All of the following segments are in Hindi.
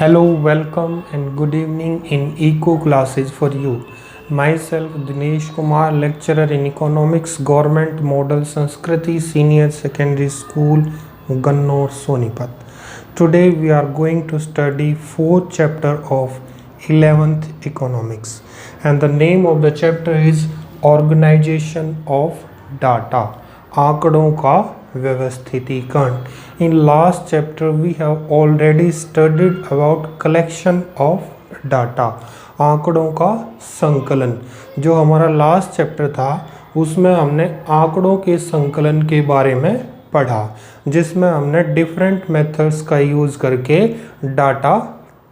Hello, welcome and good evening in Eco classes for you. Myself Dinesh Kumar, lecturer in Economics, Government Model Sanskriti Senior Secondary School, Gannor, Sonipat. Today we are going to study 4th chapter of 11th Economics, and the name of the chapter is Organization of Data. आंकड़ों का व्यवस्थितीकरण. In last chapter we have already studied about collection of data. आंकड़ों का संकलन. जो हमारा लास्ट चैप्टर था उसमें हमने आंकड़ों के संकलन के बारे में पढ़ा, जिसमें हमने डिफरेंट मेथड्स का यूज़ करके डाटा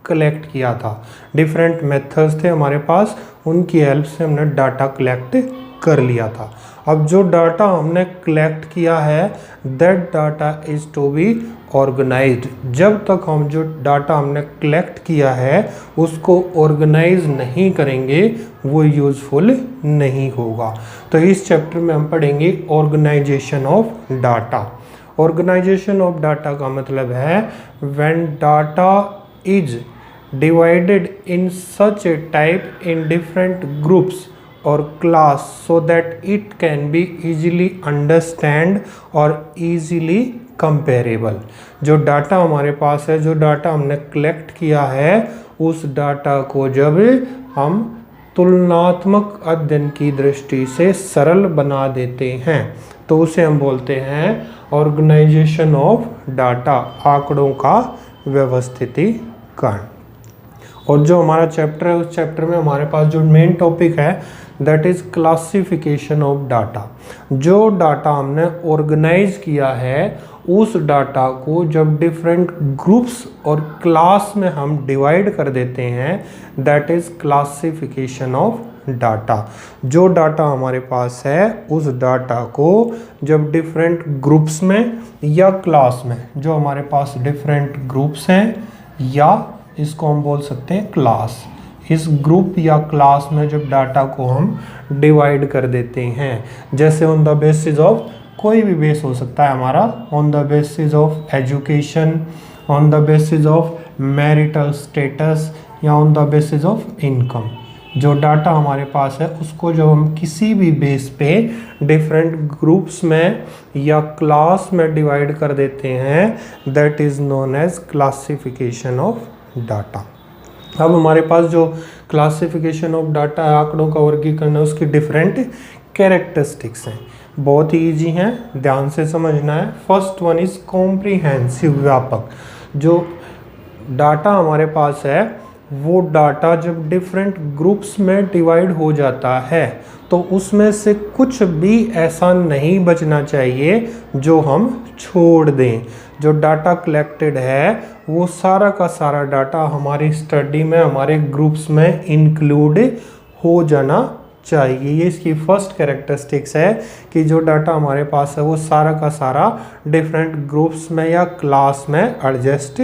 कलेक्ट किया था. डिफरेंट मेथड्स थे हमारे पास, उनकी हेल्प से हमने डाटा कलेक्ट कर लिया था. अब जो डाटा हमने कलेक्ट किया है that data is to be organised. जब तक हम जो डाटा हमने कलेक्ट किया है उसको ऑर्गेनाइज नहीं करेंगे वो यूज़फुल नहीं होगा. तो इस चैप्टर में हम पढ़ेंगे organisation of data. Organisation of data का मतलब है when data is divided in such a type in different groups or class so that it can be easily understand or easily comparable. जो डाटा हमारे पास है, जो डाटा हमने कलेक्ट किया है, उस डाटा को जब हम तुलनात्मक अध्ययन की दृष्टि से सरल बना देते हैं तो उसे हम बोलते हैं ऑर्गेनाइजेशन ऑफ डाटा, आंकड़ों का व्यवस्थितीकरण. और जो हमारा चैप्टर है उस चैप्टर में हमारे पास जो मेन टॉपिक है that is classification of data. जो डाटा हमने ऑर्गेनाइज किया है उस डाटा को जब डिफरेंट ग्रुप्स और क्लास में हम डिवाइड कर देते हैं that is classification of data. जो डाटा हमारे पास है उस डाटा को जब डिफरेंट ग्रुप्स में या क्लास में, जो हमारे पास डिफरेंट ग्रुप्स हैं या इसको हम बोल सकते हैं क्लास, इस ग्रुप या क्लास में जब डाटा को हम डिवाइड कर देते हैं, जैसे ऑन द बेसिस ऑफ, कोई भी बेस हो सकता है हमारा, on the basis of education, on the basis of marital status या on the basis of income. जो डाटा हमारे पास है उसको जब हम किसी भी बेस पे डिफरेंट ग्रुप्स में या क्लास में डिवाइड कर देते हैं that is known as classification of data. अब हमारे पास जो क्लासिफिकेशन ऑफ डाटा है, आंकड़ों का वर्गीकरण है, उसकी डिफरेंट कैरेक्टरिस्टिक्स हैं. बहुत ही ईजी हैं, ध्यान से समझना है. फर्स्ट वन इज कॉम्प्रिहेंसिव, व्यापक. जो डाटा हमारे पास है वो डाटा जब डिफरेंट ग्रुप्स में डिवाइड हो जाता है तो उसमें से कुछ भी ऐसा नहीं बचना चाहिए जो हम छोड़ दें. जो डाटा कलेक्टेड है वो सारा का सारा डाटा हमारी स्टडी में, हमारे ग्रुप्स में इंक्लूड हो जाना चाहिए. ये इसकी फर्स्ट कैरेक्टरिस्टिक्स है कि जो डाटा हमारे पास है वो सारा का सारा डिफरेंट ग्रुप्स में या क्लास में एडजस्ट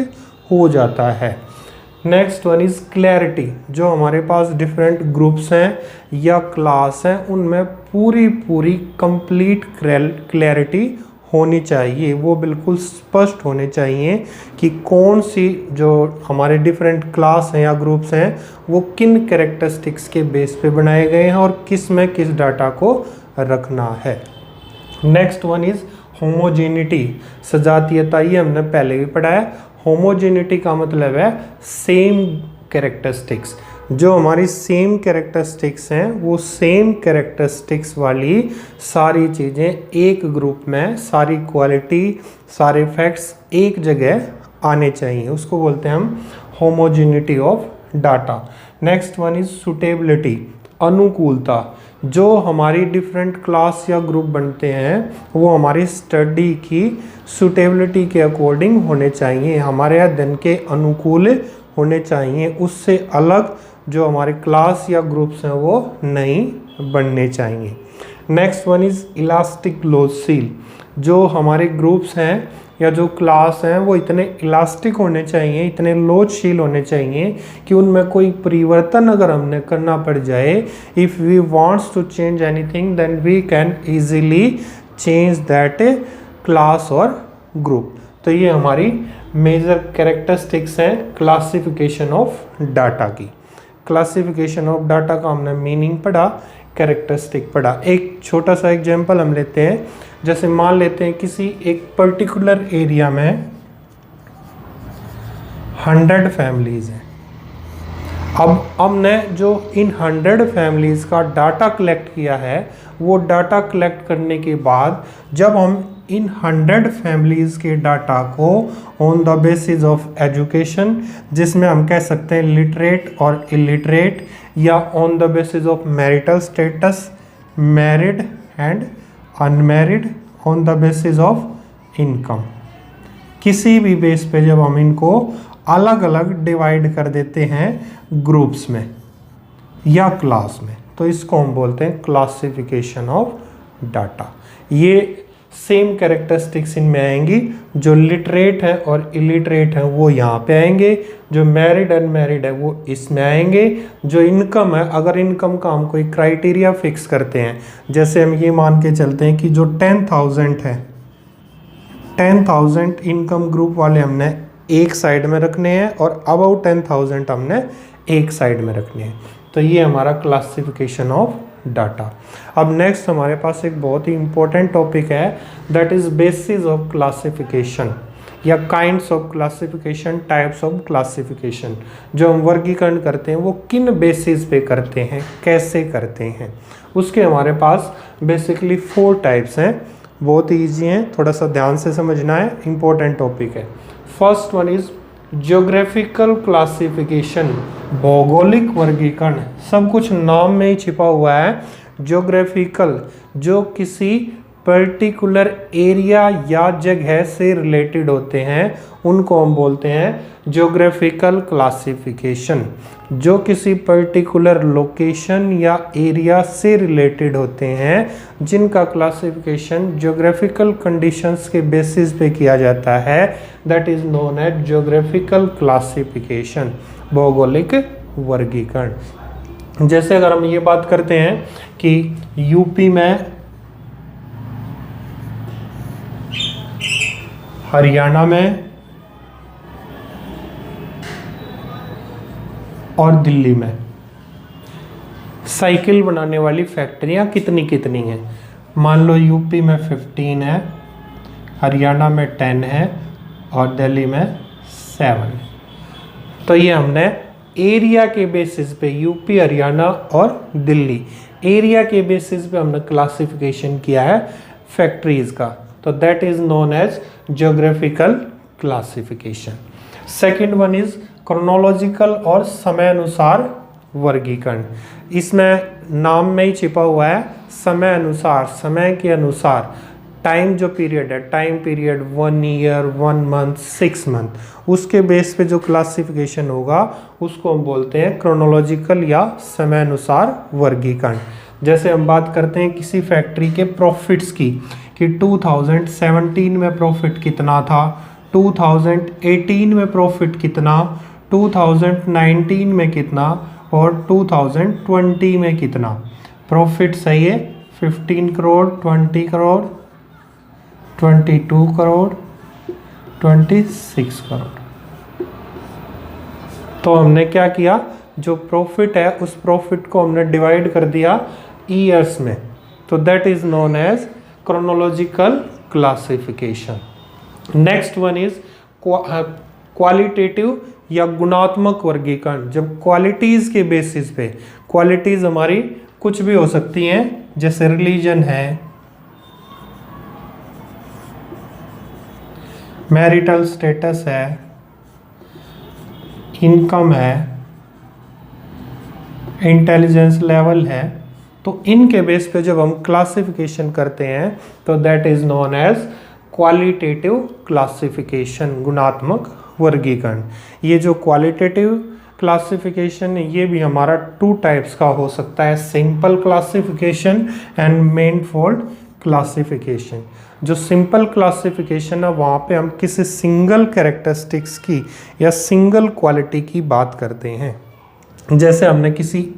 हो जाता है. Next one is clarity. जो हमारे पास डिफरेंट ग्रुप्स हैं या क्लास हैं उनमें पूरी कंप्लीट क्लैरिटी होनी चाहिए. वो बिल्कुल स्पष्ट होने चाहिए कि कौन सी जो हमारे डिफरेंट क्लास हैं या ग्रुप्स हैं वो किन कैरेक्टरिस्टिक्स के बेस पे बनाए गए हैं और किस में किस डाटा को रखना है. नेक्स्ट वन इज़ होमोजेनिटी, सजातीयता. ये हमने पहले भी पढ़ा है. होमोजेनिटी का मतलब है सेम कैरेक्टरिस्टिक्स. जो हमारी सेम कैरेक्टरिस्टिक्स हैं वो सेम कैरेक्टरिस्टिक्स वाली सारी चीज़ें एक ग्रुप में, सारी क्वालिटी, सारे फैक्ट्स एक जगह आने चाहिए, उसको बोलते हैं हम homogeneity of data. Next one is suitability, अनुकूलता. जो हमारी डिफरेंट क्लास या ग्रुप बनते हैं वो हमारी स्टडी की सुटेबिलिटी के अकॉर्डिंग होने चाहिए, हमारे अध्ययन के अनुकूल होने चाहिए. उससे अलग जो हमारे क्लास या ग्रुप्स हैं वो नहीं बनने चाहिए. नेक्स्ट वन इज़ इलास्टिक लोचशील. जो हमारे ग्रुप्स हैं या जो क्लास हैं वो इतने इलास्टिक होने चाहिए, इतने लोचशील होने चाहिए कि उनमें कोई परिवर्तन अगर हमने करना पड़ जाए, if we wants to change anything then we can easily change that class और ग्रुप. तो ये हमारी मेजर कैरेक्टरिस्टिक्स हैं क्लासिफिकेशन ऑफ डाटा की। क्लासिफिकेशन ऑफ डाटा का हमने मीनिंग पढ़ा, कैरेक्टरिस्टिक पढ़ा। एक छोटा सा एग्जांपल हम लेते हैं, जैसे मान लेते हैं किसी एक पर्टिकुलर एरिया में 100 फैमिलीज हैं। अब हमने जो इन 100 फैमिलीज का डाटा कलेक्ट किया है, वो डाटा कलेक्ट करने के बाद जब हम इन 100 फैमिलीज के डाटा को on the basis of education, जिसमें हम कह सकते हैं लिटरेट और इलिटरेट, या on the basis of marital status, married and unmarried, on the basis of income, किसी भी बेस पे जब हम इनको अलग अलग डिवाइड कर देते हैं ग्रुप्स में या क्लास में, तो इसको हम बोलते हैं क्लासिफिकेशन ऑफ डाटा। ये सेम कैरेक्टरिस्टिक्स इनमें आएंगी, जो लिटरेट है और इलिटरेट है वो यहाँ पे आएंगे, जो मैरिड अनमैरिड है वो इसमें आएंगे, जो इनकम है, अगर इनकम का हम कोई क्राइटेरिया फिक्स करते हैं, जैसे हम ये मान के चलते हैं कि जो 10,000 है, 10,000 इनकम ग्रुप वाले हमने एक साइड में रखने हैं और अबाउट 10,000 हमने एक साइड में रखने हैं, तो ये हमारा क्लासिफिकेशन ऑफ डाटा। अब नेक्स्ट हमारे पास एक बहुत ही इंपॉर्टेंट टॉपिक है, that is basis of classification या kinds of classification, types of classification. जो हम वर्गीकरण करते हैं वो किन बेसिस पे करते हैं, कैसे करते हैं, उसके हमारे पास बेसिकली 4 टाइप्स हैं। बहुत ईजी हैं, थोड़ा सा ध्यान से समझना है, इंपॉर्टेंट टॉपिक है। First one is geographical classification, भौगोलिक वर्गीकरण। सब कुछ नाम में ही छिपा हुआ है। ज्योग्राफिकल, जो किसी पर्टिकुलर एरिया या जगह से रिलेटेड होते हैं, उनको हम बोलते हैं ज्योग्राफिकल क्लासिफिकेशन। जो किसी पर्टिकुलर लोकेशन या एरिया से रिलेटेड होते हैं, जिनका क्लासिफिकेशन ज्योग्राफिकल कंडीशंस के बेसिस पे किया जाता है, that is known as geographical classification, भौगोलिक वर्गीकरण। जैसे अगर हम ये बात करते हैं कि यूपी में, हरियाणा में और दिल्ली में साइकिल बनाने वाली फैक्ट्रियां कितनी कितनी हैं, मान लो यूपी में 15 है, हरियाणा में 10 है और दिल्ली में 7। तो ये हमने एरिया के बेसिस पे, यूपी, हरियाणा और दिल्ली, एरिया के बेसिस पे हमने क्लासिफिकेशन किया है फैक्ट्रीज का, तो that is known as geographical classification. Second one is chronological और समय अनुसार वर्गीकरण। इसमें नाम में ही छिपा हुआ है समय अनुसार, समय के अनुसार, टाइम जो पीरियड है, time period 1 year, 1 month, 6 month, उसके बेस पे जो क्लासिफिकेशन होगा उसको हम बोलते हैं क्रोनोलॉजिकल या समय अनुसार वर्गीकरण। जैसे हम बात करते हैं किसी फैक्ट्री के प्रॉफिट्स की, कि 2017 में प्रॉफिट कितना था, 2018 में प्रॉफिट कितना, 2019 में कितना और 2020 में कितना प्रॉफिट सही है। 15 करोड़, 20 करोड़, 22 करोड़, 26 करोड़। तो हमने क्या किया, जो प्रॉफिट है उस प्रॉफिट को हमने डिवाइड कर दिया ईयर्स में, तो that is known as chronological classification. Next one is qualitative या गुणात्मक वर्गीकरण। जब क्वालिटीज के बेसिस पे, क्वालिटीज हमारी कुछ भी हो सकती हैं, जैसे रिलीजन है, मैरिटल स्टेटस है, इनकम है, इंटेलिजेंस लेवल है, तो इनके बेस पे जब हम क्लासिफिकेशन करते हैं तो that is known as qualitative classification, गुणात्मक वर्गीकरण। ये जो क्वालिटेटिव क्लासिफिकेशन है ये भी हमारा 2 टाइप्स का हो सकता है, सिंपल क्लासिफिकेशन एंड मेनफोल्ड क्लासिफिकेशन। जो सिंपल क्लासिफिकेशन है वहाँ पे हम किसी सिंगल कैरेक्टरिस्टिक्स की या सिंगल क्वालिटी की बात करते हैं। जैसे हमने किसी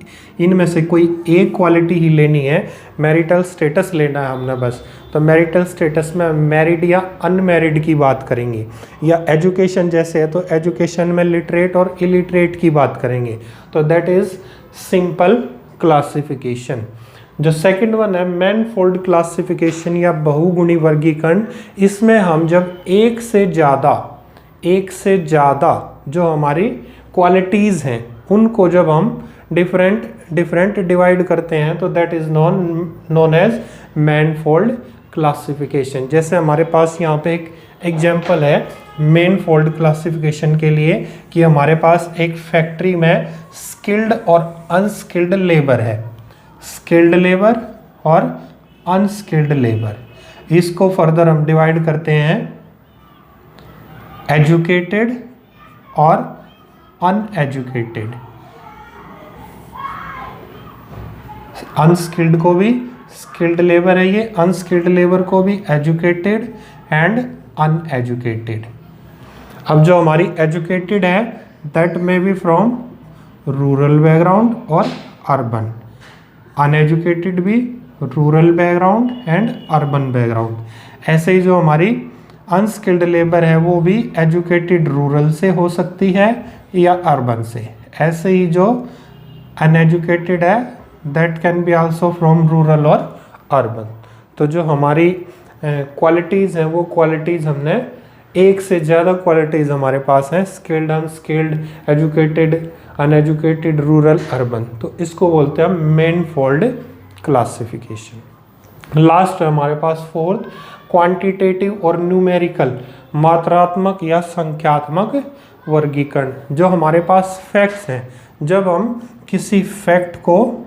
इनमें से कोई एक क्वालिटी ही लेनी है, मैरिटल स्टेटस लेना है हमने बस, तो मैरिटल स्टेटस में मैरिड या अनमैरिड की बात करेंगे, या एजुकेशन जैसे है तो एजुकेशन में लिटरेट और इलिटरेट की बात करेंगे, तो दैट इज सिंपल क्लासिफिकेशन। जो सेकंड वन है मैनफोल्ड क्लासिफिकेशन या बहुगुणी वर्गीकरण, इसमें हम जब एक से ज़्यादा जो हमारी क्वालिटीज़ हैं उनको जब हम डिफरेंट डिवाइड करते हैं तो that is known as manifold classification. जैसे हमारे पास यहाँ पे एक एग्जांपल है मैनफोल्ड क्लासिफिकेशन के लिए कि हमारे पास एक फैक्ट्री में स्किल्ड और अनस्किल्ड लेबर है, स्किल्ड लेबर और अनस्किल्ड लेबर। इसको फर्दर हम डिवाइड करते हैं एजुकेटेड और अनएजुकेटेड। अनस्किल्ड को भी स्किल्ड लेबर है ये, अनस्किल्ड लेबर को भी एजुकेटेड एंड अनएजुकेटेड। अब जो हमारी एजुकेटेड है that may be from rural background और अर्बन, अनएजुकेटेड भी rural background and urban background. ऐसे ही जो हमारी अनस्किल्ड लेबर है वो भी एजुकेटेड रूरल से हो सकती है या अर्बन से। ऐसे ही जो अनएजुकेटेड है that can be also from rural और अर्बन। तो जो हमारी क्वालिटीज़ हैं वो क्वालिटीज़ हमने एक से ज़्यादा क्वालिटीज़ हमारे पास हैं, skilled, unskilled, educated, uneducated, rural, urban, तो इसको बोलते हैं मैनफोल्ड क्लासिफिकेशन। लास्ट है हमारे पास फोर्थ क्वांटिटेटिव और न्यूमेरिकल, मात्रात्मक या संख्यात्मक वर्गीकरण। जो हमारे पास फैक्ट्स हैं, जब हम किसी फैक्ट को,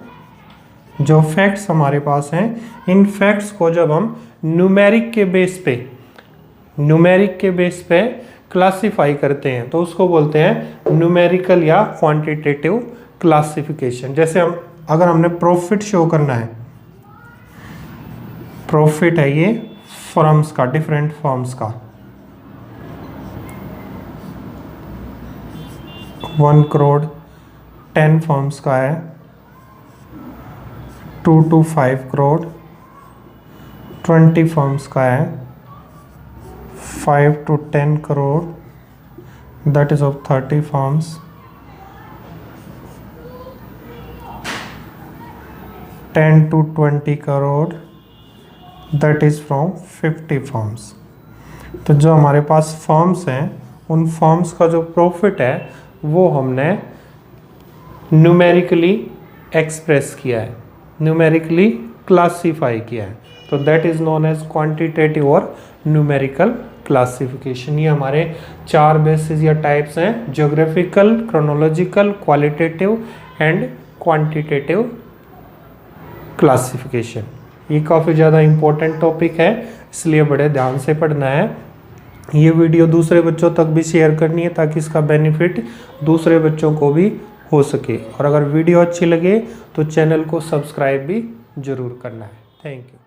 जो फैक्ट्स हमारे पास हैं इन फैक्ट्स को जब हम न्यूमेरिक के बेस पे क्लासिफाई करते हैं तो उसको बोलते हैं न्यूमेरिकल या क्वांटिटेटिव क्लासिफिकेशन। जैसे अगर हमने प्रॉफिट शो करना है, प्रॉफिट है ये फर्म्स का, डिफरेंट फर्म्स का, 1 करोड़ 10 फर्म्स का है, 2 to 5 करोड़ 20 फर्म्स का है, 5 to 10 crore that is of 30 firms, 10 to 20 crore that is from 50 firms. तो जो हमारे पास फर्म्स हैं उन फर्म्स का जो प्रॉफिट है वो हमने न्यूमेरिकली एक्सप्रेस किया है, न्यूमेरिकली क्लासीफाई किया है, तो that is known as quantitative और न्यूमेरिकल क्लासिफिकेशन। ये हमारे 4 बेसिस या टाइप्स हैं, geographical, chronological, qualitative and quantitative classification. ये काफ़ी ज़्यादा इम्पोर्टेंट टॉपिक है इसलिए बड़े ध्यान से पढ़ना है। ये वीडियो दूसरे बच्चों तक भी शेयर करनी है ताकि इसका बेनिफिट दूसरे बच्चों को भी हो सके, और अगर वीडियो अच्छी लगे तो चैनल को सब्सक्राइब भी ज़रूर करना है। Thank you.